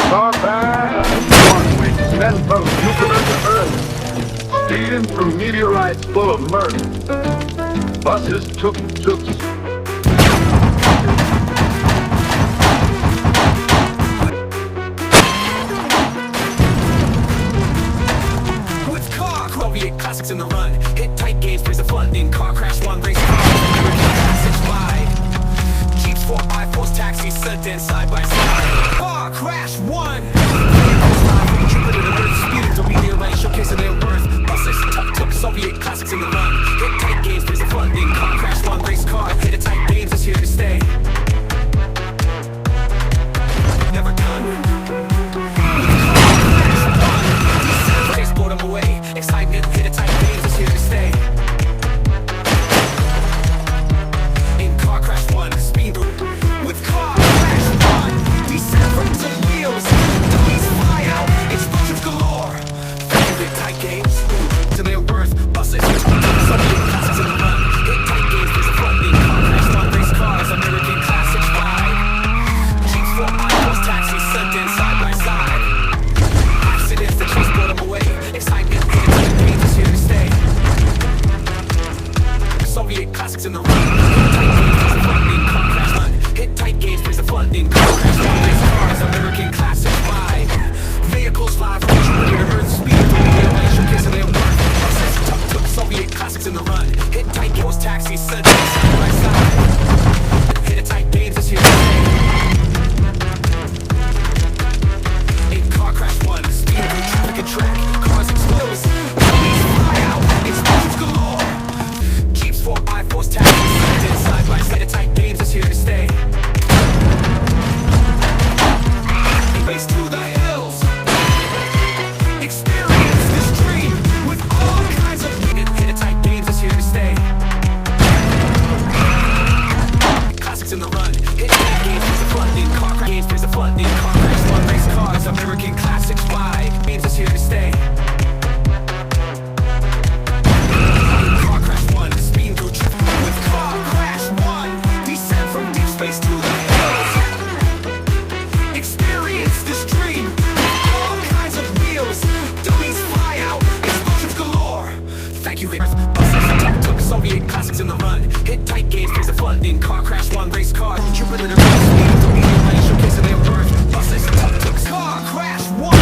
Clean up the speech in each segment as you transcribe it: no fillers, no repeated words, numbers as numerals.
car crash. One week spent from Jupiter to Earth, speeding through meteorites full of mirth. Buses took. Classics in the run, hit tight games, praise the funding, car crash, one race car, classics wide. Jeeps, 4 I-4s, taxis, Sundance, side by side. Car crash, one. Jupiter to Earth, speeding through meteorites, showcasing their worth. Buses, tuk-tuk, Soviet classics in the run, hit tight games, praise the funding, car crash, one race car, hit tight games, is here to stay. Never done. Away. Excitement, hit a tight games, is here to stay. In car crash one, speed with car crash one. Descent from the wheels, dummies fly out, explosions galore. Hit tight games, to their worth, buses, Soviet classics in the run. Hit tight games, there's a funding, car crash one, race cars, American classics ride. Jeeps, 4 I-4s, taxis, Sundance, side by side. Accidents that transport them away. Excitement, hit tight games, is here to stay. Soviet classics in the run. Hit tight games, praise the funding, car crash, one race cars, American classics ride. Vehicles fly from Jupiter to Earth, speed through the airway, showcasing their worth. Buses, tuk-tuk, Soviet classics in the run. Hit tight games, taxis, Sundance, side by side. Hit tight games, is here to stay. In car crash one, speed through traffic and track, cars explode, police fly out, explosions galore. Jeeps, 4 I-4s, taxis, Sundance, side by side. Tight games, is here to stay. Race through the hills, experience this dream with all kinds of hit tight games, is here to stay. Classics in the run, hit tight games, there's a funding, car crash games, there's a funding, car crash, one race cars, American classics wide, games is here to stay. Car crash one, speeding through with car crash one, descent from deep space to the hills. Experience this dream, all kinds of wheels, dummies fly out, explosions galore. Thank you, Earth. Buses, tuk-tuk, Soviet classics in the run, hit tight games, praise the funding, car crash one, race car, Jupiter to Earth, speeding through meteorites, showcasing their worth. Buses, tuk-tuk, car crash one.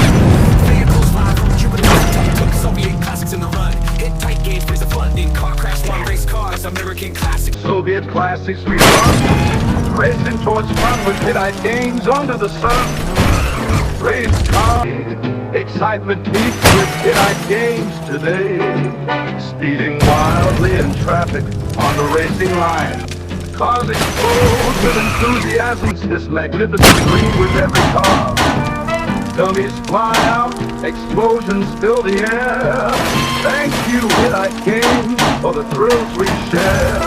Vehicles fly from Jupiter, tuk-tuk, Soviet classics in the run, hit tight games, praise the funding, car crash one, race cars, American classics. Soviet classics we run, racing towards fun with hit-tight games under the sun. Race car, excitement peaks with hit-tight games today. Speeding wildly in traffic on the racing line. Cars explode with enthusiasm, this magnificent dream with every car. Dummies fly out, explosions fill the air. Thank you, hit-tight games, for the thrills we share.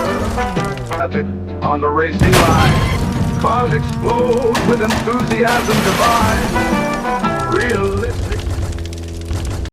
Traffic on the racing line. Cars explode with enthusiasm divine. Realistic.